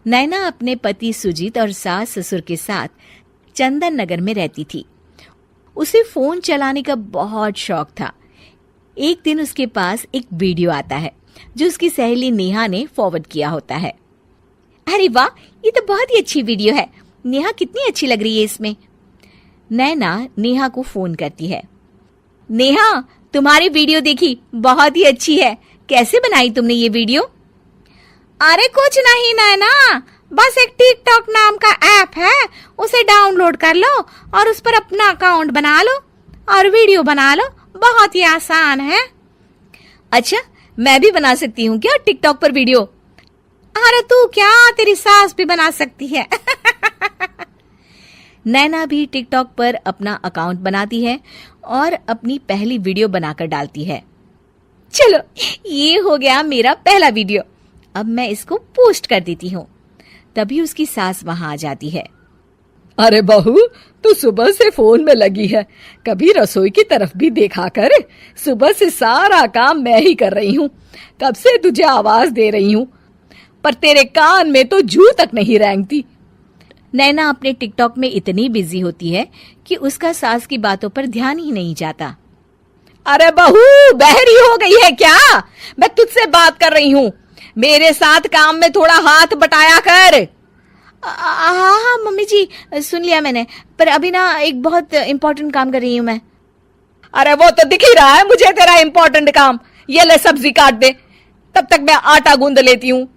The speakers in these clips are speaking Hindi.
नैना अपने पति सुजीत और सास ससुर के साथ चंदन नगर में रहती थी। उसे फोन चलाने का बहुत शौक था। एक दिन उसके पास एक वीडियो आता है जो उसकी सहेली नेहा ने फॉरवर्ड किया होता है। अरे वाह, ये तो बहुत ही अच्छी वीडियो है। नेहा कितनी अच्छी लग रही है इसमें। नैना नेहा को फोन करती है। नेहा, तुम्हारी वीडियो देखी, बहुत ही अच्छी है। कैसे बनाई तुमने ये वीडियो? अरे कुछ नहीं नैना, बस एक टिकटॉक नाम का ऐप है, उसे डाउनलोड कर लो और उस पर अपना अकाउंट बना लो और वीडियो बना लो। बहुत ही आसान है। अच्छा, मैं भी बना सकती हूँ क्या टिकटॉक पर वीडियो? अरे तू क्या, तेरी सास भी बना सकती है। नैना भी टिकटॉक पर अपना अकाउंट बनाती है और अपनी पहली वीडियो बनाकर डालती है। चलो, ये हो गया मेरा पहला वीडियो। अब मैं इसको पोस्ट कर देती हूँ। तभी उसकी सास वहां आ जाती है। अरे बहू, तू सुबह से फोन में लगी है, कभी रसोई की तरफ भी देखा कर। सुबह से सारा काम मैं ही कर रही हूँ, कब से तुझे आवाज दे रही हूँ, पर तेरे कान में तो जू तक नहीं रेंगती। नैना अपने टिकटॉक में इतनी बिजी होती है कि उसका सास की बातों पर ध्यान ही नहीं जाता। अरे बहू, बहरी हो गई है क्या? मैं तुझसे बात कर रही हूँ, मेरे साथ काम में थोड़ा हाथ बटाया कर। हाँ मम्मी जी, सुन लिया मैंने, पर अभी ना एक बहुत इम्पोर्टेंट काम कर रही हूँ मैं। अरे वो तो दिख ही रहा है मुझे तेरा इम्पोर्टेंट काम। ये ले सब्जी काट दे, तब तक मैं आटा गूंद लेती हूँ।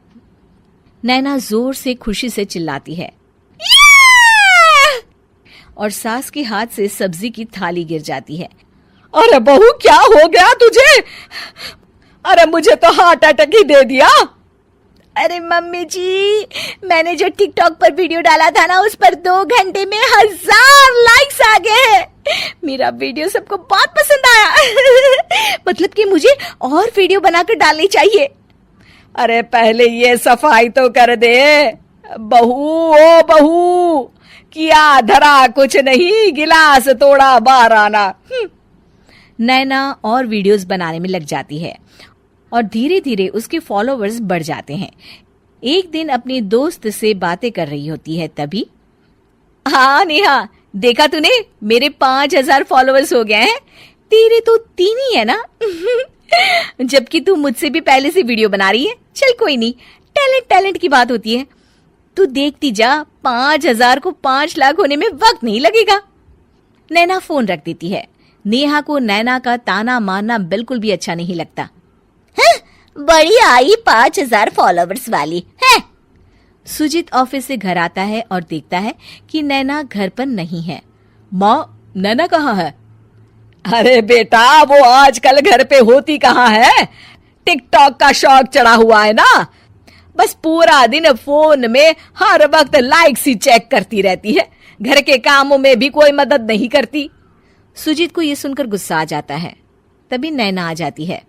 नैना जोर से खुशी से चिल्लाती है और सास के हाथ से सब्जी की थाली गिर जाती है। अरे बहू, क्या हो गया तुझे? अरे मुझे तो हार्ट अटैक ही दे दिया। अरे मम्मी जी, मैंने जो टिकटॉक पर वीडियो डाला था ना, उस पर 2 घंटे में 1000 लाइक्स आ गए हैं। मेरा वीडियो सबको बहुत पसंद आया। मतलब कि मुझे और वीडियो बनाकर डालनी चाहिए। अरे पहले ये सफाई तो कर दे। बहू, ओ बहू, किया धरा कुछ नहीं, गिलास तोड़ा बाहर आना। नैना और वीडियोस बनाने में लग जाती है और धीरे धीरे उसके फॉलोवर्स बढ़ जाते हैं। एक दिन अपनी दोस्त से बातें कर रही होती है, तभी हाँ नेहा, देखा तूने, मेरे 5000 फॉलोवर्स हो गए हैं। तेरे तो 3 ही है ना। जबकि तू मुझसे भी पहले से वीडियो बना रही है। चल कोई नहीं, टैलेंट की बात होती है। तू देखती जा, 5000 को 5 लाख होने में वक्त नहीं लगेगा। नैना फोन रख देती है। नेहा को नैना का ताना मारना बिल्कुल भी अच्छा नहीं लगता। है, बड़ी आई 5000 फॉलोवर्स वाली है। सुजीत ऑफिस से घर आता है और देखता है कि नैना घर पर नहीं है। माँ, नैना कहाँ है? अरे बेटा, वो आजकल घर पे होती कहाँ है, टिकटॉक का शौक चढ़ा हुआ है ना। बस पूरा दिन फोन में हर वक्त लाइक्स ही चेक करती रहती है, घर के कामों में भी कोई मदद नहीं करती। सुजीत को ये सुनकर गुस्सा आ जाता है। तभी नैना आ जाती है।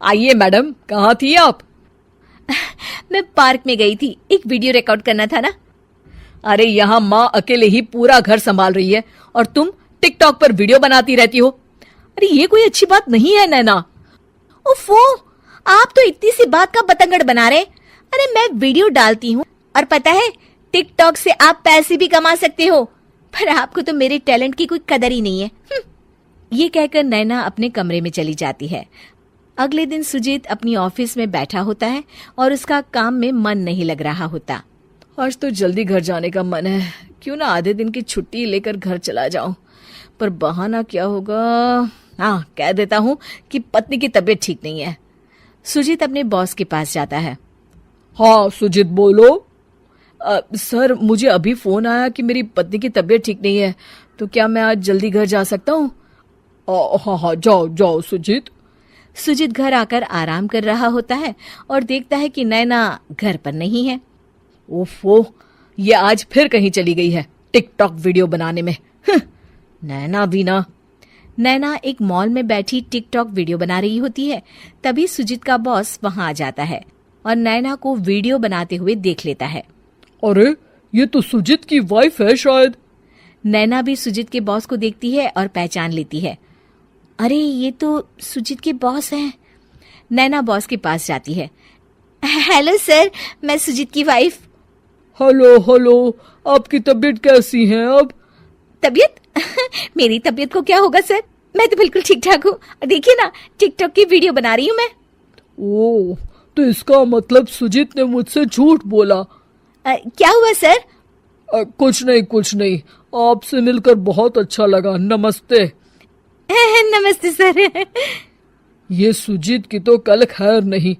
आइए मैडम, कहाँ थी आप? मैं पार्क में गई थी, एक वीडियो रिकॉर्ड करना था ना। अरे यहाँ माँ अकेले ही पूरा घर संभाल रही है और तुम टिकटॉक पर वीडियो बनाती रहती हो। अरे ये कोई अच्छी बात नहीं है नैना। ओफो, आप तो इतनी सी बात का बतंगड़ बना रहे। अरे मैं वीडियो डालती हूँ और पता है, टिकटॉक से आप पैसे भी कमा सकते हो, पर आपको तो मेरे टैलेंट की कोई कदर ही नहीं है। ये कहकर नैना अपने कमरे में चली जाती है। अगले दिन सुजीत अपनी ऑफिस में बैठा होता है और उसका काम में मन नहीं लग रहा होता। आज तो जल्दी घर जाने का मन है, क्यों ना आधे दिन की छुट्टी लेकर घर चला जाऊं, पर बहाना क्या होगा। हाँ, कह देता हूँ कि पत्नी की तबीयत ठीक नहीं है। सुजीत अपने बॉस के पास जाता है। हाँ सुजीत, बोलो। सर, मुझे अभी फोन आया कि मेरी पत्नी की तबीयत ठीक नहीं है, तो क्या मैं आज जल्दी घर जा सकता हूँ? हाँ, जाओ सुजीत। सुजीत घर आकर आराम कर रहा होता है और देखता है कि नैना घर पर नहीं है। ओफो, ये आज फिर कहीं चली गई है टिकटॉक वीडियो बनाने में। नैना भी ना। नैना एक मॉल में बैठी टिकटॉक वीडियो बना रही होती है। तभी सुजीत का बॉस वहां आ जाता है और नैना को वीडियो बनाते हुए देख लेता है। अरे, ये तो सुजीत की वाइफ है शायद। नैना भी सुजीत के बॉस को देखती है और पहचान लेती है। अरे, ये तो सुजीत के बॉस हैं। नैना बॉस के पास जाती है। हेलो सर, मैं सुजीत की वाइफ। हेलो हेलो, आपकी तबीयत कैसी है अब? तबीयत मेरी तबीयत को क्या होगा सर, मैं तो बिल्कुल ठीक ठाक हूँ। देखिए ना, टिकटॉक की वीडियो बना रही हूँ मैं। ओह, तो इसका मतलब सुजीत ने मुझसे झूठ बोला। क्या हुआ सर? कुछ नहीं, आपसे मिलकर बहुत अच्छा लगा। नमस्ते। नमस्ते सर। ये सुजीत की तो कल खैर नहीं।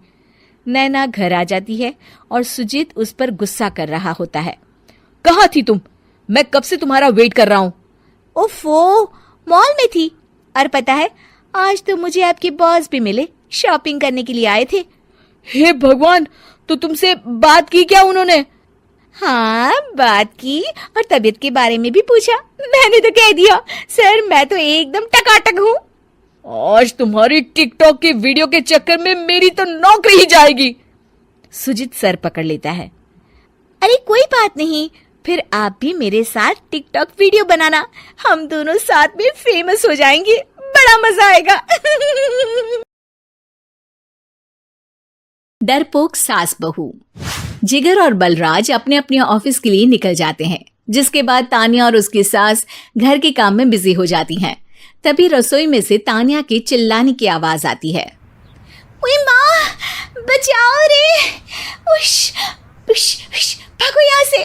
नैना घर आ जाती है और सुजीत उस पर गुस्सा कर रहा होता है। कहाँ थी तुम? मैं कब से तुम्हारा वेट कर रहा हूँ। ओफो, मॉल में थी। और पता है, आज तो मुझे आपके बॉस भी मिले, शॉपिंग करने के लिए आए थे। हे भगवान, तो तुमसे बात की क्या उन्होंने? हाँ, बात की और तबीयत के बारे में भी पूछा। मैंने तो कह दिया सर, मैं तो एकदम टकाटक हूँ। आज तुम्हारी टिकटॉक की वीडियो के चक्कर में मेरी तो नौकरी ही जाएगी। सुजीत सर पकड़ लेता है। अरे कोई बात नहीं, फिर आप भी मेरे साथ टिकटॉक वीडियो बनाना, हम दोनों साथ में फेमस हो जाएंगे, बड़ा मजा आएगा। डरपोक सास बहू। जिगर और बलराज अपने अपने ऑफिस के लिए निकल जाते हैं, जिसके बाद तानिया और उसकी सास घर के काम में बिजी हो जाती हैं। तभी रसोई में से तानिया के चिल्लाने की आवाज आती है। ओए माँ, बचाओ रे, उश, उश, उश, भागो यहाँ से।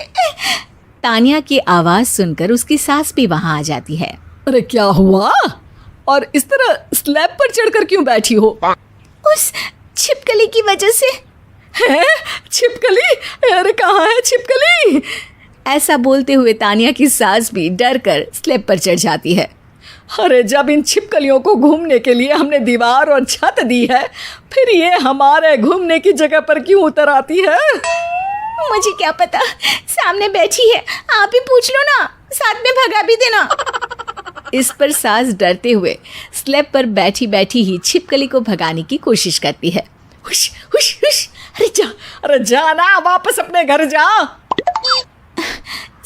तानिया की आवाज सुनकर उसकी सास भी वहां आ जाती है। अरे क्या हुआ? और इस तरह स्लैब पर चढ़कर क्यों बैठी हो? उस छिपकली की वजह से। है? छिपकली? अरे कहाँ है छिपकली? ऐसा बोलते हुए तानिया की सास भी डर कर स्लैब पर चढ़ जाती है। अरे जब इन छिपकलियों को घूमने के लिए हमने दीवार और छत दी है, फिर ये हमारे घूमने की जगह पर क्यों उतर आती है? मुझे क्या पता, सामने बैठी है, आप ही पूछ लो ना, साथ में भगा भी देना। इस पर सास डरते हुए स्लैब पर बैठी बैठी ही छिपकली को भगाने की कोशिश करती है। हुश, हुश, हुश, अरे जा ना, वापस अपने घर जा।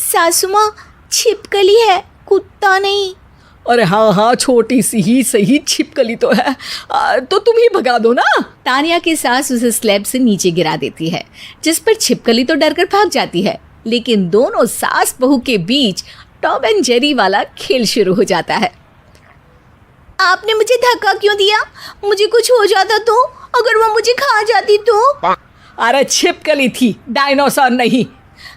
सासू माँ, छिपकली है, कुत्ता नहीं। अरे हाँ, छोटी सी ही सही छिपकली तो है, तो तुम ही भगा दो ना। तानिया की सास उसे स्लैब से नीचे गिरा देती है, जिस पर छिपकली तो डरकर भाग जाती है, लेकिन दोनों सास बहू के बीच टॉम एंड जेरी वाला खेल शुरू हो जाता है। आपने मुझे धक्का क्यों दिया? मुझे कुछ हो जाता तो, अगर वो मुझे खा जाती तो? अरे छिपकली थी, डायनासोर नहीं।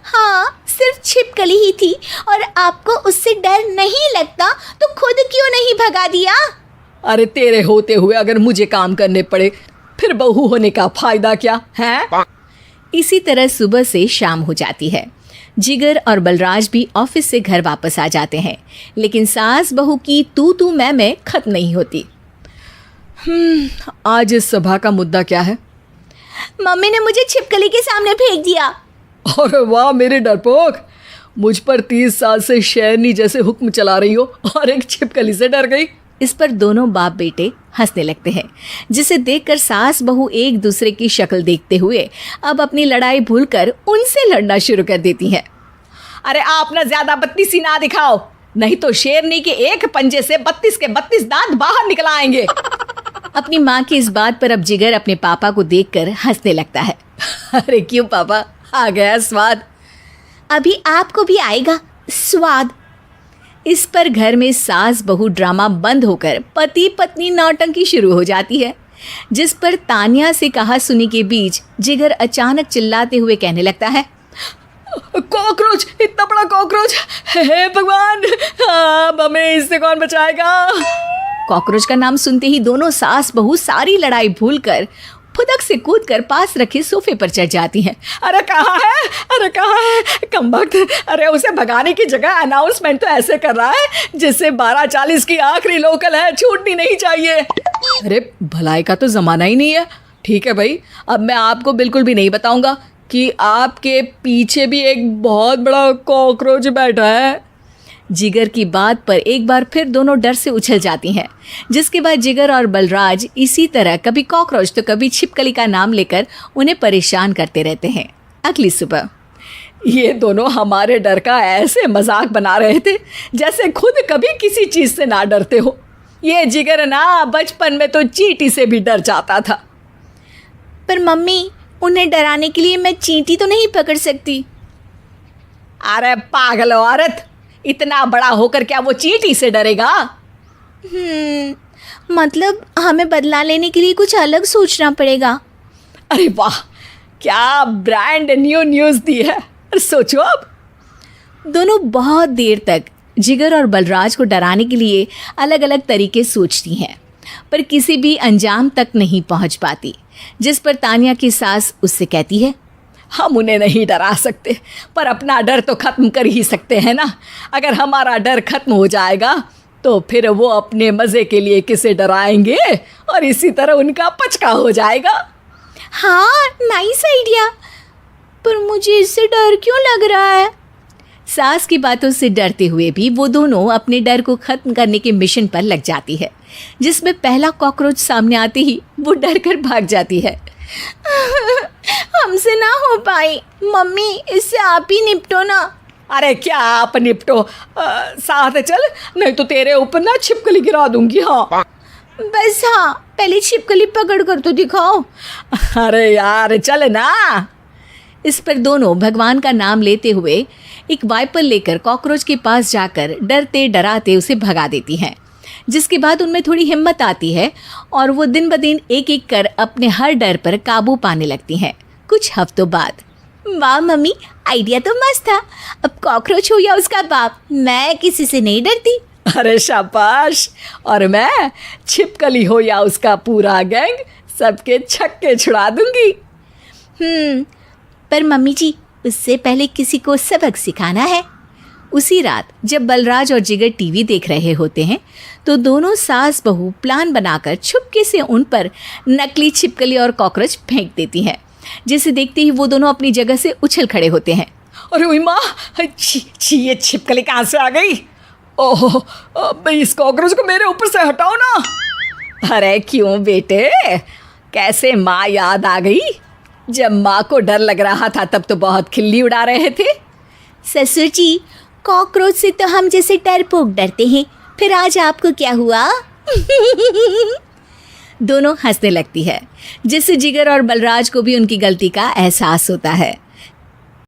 हाँ, सिर्फ छिपकली ही थी, और आपको उससे डर नहीं लगता तो खुद क्यों नहीं भगा दिया? अरे तेरे होते हुए अगर मुझे काम करने पड़े, फिर बहू होने का फायदा क्या है? इसी तरह सुबह से शाम हो जाती है। जिगर और बलराज भी ऑफिस से घर वापस आ जाते हैं, लेकिन सास बहू की तू मैं खत्म नहीं होती। आज इस सभा का मुद्दा क्या है? मम्मी ने मुझे छिपकली के सामने फेंक दिया। अरे वाह मेरे डरपोक, मुझ पर 30 साल से शेरनी जैसे हुक्म चला रही हो और एक छिपकली से डर गई। इस पर दोनों बाप बेटे हंसने लगते हैं, जिसे देखकर सास बहू एक दूसरे की शक्ल देखते हुए अब अपनी लड़ाई भूलकर उनसे लड़ना शुरू कर देती हैं। अरे आप ना ज्यादा बत्तीसी ना दिखाओ, नहीं तो शेरनी के एक पंजे से 32 के 32 दांत बाहर निकल आएंगे। अपनी माँ की इस बात पर अब जिगर अपने पापा को देखकर हंसने लगता है। अरे क्यों पापा, आ गया स्वाद। अभी आपको भी आएगा स्वाद। इस पर घर में सास बहू ड्रामा बंद होकर पति पत्नी नौटंकी शुरू हो जाती है, जिस पर तानिया से कहा सुनी के बीच जिगर अचानक चिल्लाते हुए कहने लगता है, कॉकरोच, इतना बड़ा कॉकरोच, हे भगवान, अब हमें इससे कौन बचाएगा? कॉकरोच का नाम सुनते ही दोनों सास बहू सारी लड़ाई भूलकर फुदक से कूदकर पास रखे सोफे पर चढ़ जाती हैं। अरे कहाँ है, अरे कहाँ है कमबख्त? अरे उसे भगाने की जगह अनाउंसमेंट तो ऐसे कर रहा है जिससे 12:40 की आखिरी लोकल है, छूटनी नहीं चाहिए। अरे भलाई का तो जमाना ही नहीं है। ठीक है भाई, अब मैं आपको बिल्कुल भी नहीं बताऊंगा कि आपके पीछे भी एक बहुत बड़ा कॉकरोच बैठा है। जिगर की बात पर एक बार फिर दोनों डर से उछल जाती हैं, जिसके बाद जिगर और बलराज इसी तरह कभी कॉकरोच तो कभी छिपकली का नाम लेकर उन्हें परेशान करते रहते हैं। अगली सुबह ये दोनों हमारे डर का ऐसे मजाक बना रहे थे जैसे खुद कभी किसी चीज से ना डरते हो। ये जिगर ना बचपन में तो चींटी से भी डर जाता था। पर मम्मी, उन्हें डराने के लिए मैं चींटी तो नहीं पकड़ सकती। अरे पागल औरत, इतना बड़ा होकर क्या वो चींटी से डरेगा? मतलब हमें बदला लेने के लिए कुछ अलग सोचना पड़ेगा। अरे वाह, क्या ब्रांड न्यू न्यूज़ दी है। सोचो अब। दोनों बहुत देर तक जिगर और बलराज को डराने के लिए अलग अलग तरीके सोचती हैं, पर किसी भी अंजाम तक नहीं पहुंच पाती। जिस पर तानिया की सास उससे कहती है, हम उन्हें नहीं डरा सकते, पर अपना डर तो खत्म कर ही सकते हैं ना। अगर हमारा डर खत्म हो जाएगा तो फिर वो अपने मज़े के लिए किसे डराएंगे और इसी तरह उनका पचका हो जाएगा। हाँ, नाइस आइडिया, पर मुझे इससे डर क्यों लग रहा है? सास की बातों से डरते हुए भी वो दोनों अपने डर को खत्म करने के मिशन पर लग जाती है, जिसमें पहला कॉकरोच सामने आते ही वो डर कर भाग जाती है। हमसे ना हो पाई, मम्मी इससे आप ही निपटो ना। अरे क्या आप निपटो, साथ चल, नहीं तो तेरे ऊपर ना छिपकली गिरा दूंगी। हाँ बस हाँ, पहले छिपकली पकड़ कर तो दिखाओ। अरे यार चल ना। इस पर दोनों भगवान का नाम लेते हुए एक वाइपर लेकर कॉकरोच के पास जाकर डरते डराते उसे भगा देती हैं, जिसके बाद उनमें थोड़ी हिम्मत आती है और वो दिन ब दिन एक एक कर अपने हर डर पर काबू पाने लगती हैं। कुछ हफ्तों बाद, वाह मम्मी, आइडिया तो मस्त था। अब कॉकरोच हो या उसका बाप, मैं किसी से नहीं डरती। अरे शाबाश। और मैं छिपकली हो या उसका पूरा गैंग, सबके छक्के छुड़ा दूंगी। पर मम्मी जी, उससे पहले किसी को सबक सिखाना है। उसी रात जब बलराज और जिगर टीवी देख रहे होते हैं तो दोनों सास बहू प्लान बनाकर छुपके से उन पर नकली छिपकली और कॉकरोच फेंक देती हैं, जिसे देखते ही वो दोनों अपनी जगह से उछल खड़े होते हैं। अरे ओए माँ, छी ये छिपकली कहाँ से आ गई? ओह, इस कॉकरोच को मेरे ऊपर से हटाओ ना। अरे क्यों बेटे, कैसे माँ याद आ गई? जब माँ को डर लग रहा था तब तो बहुत खिल्ली उड़ा रहे थे। ससुर जी, कॉकरोच से तो हम जैसे डरपोक डरते हैं, फिर आज आपको क्या हुआ? दोनों हंसने लगती है, जिससे जिगर और बलराज को भी उनकी गलती का एहसास होता है।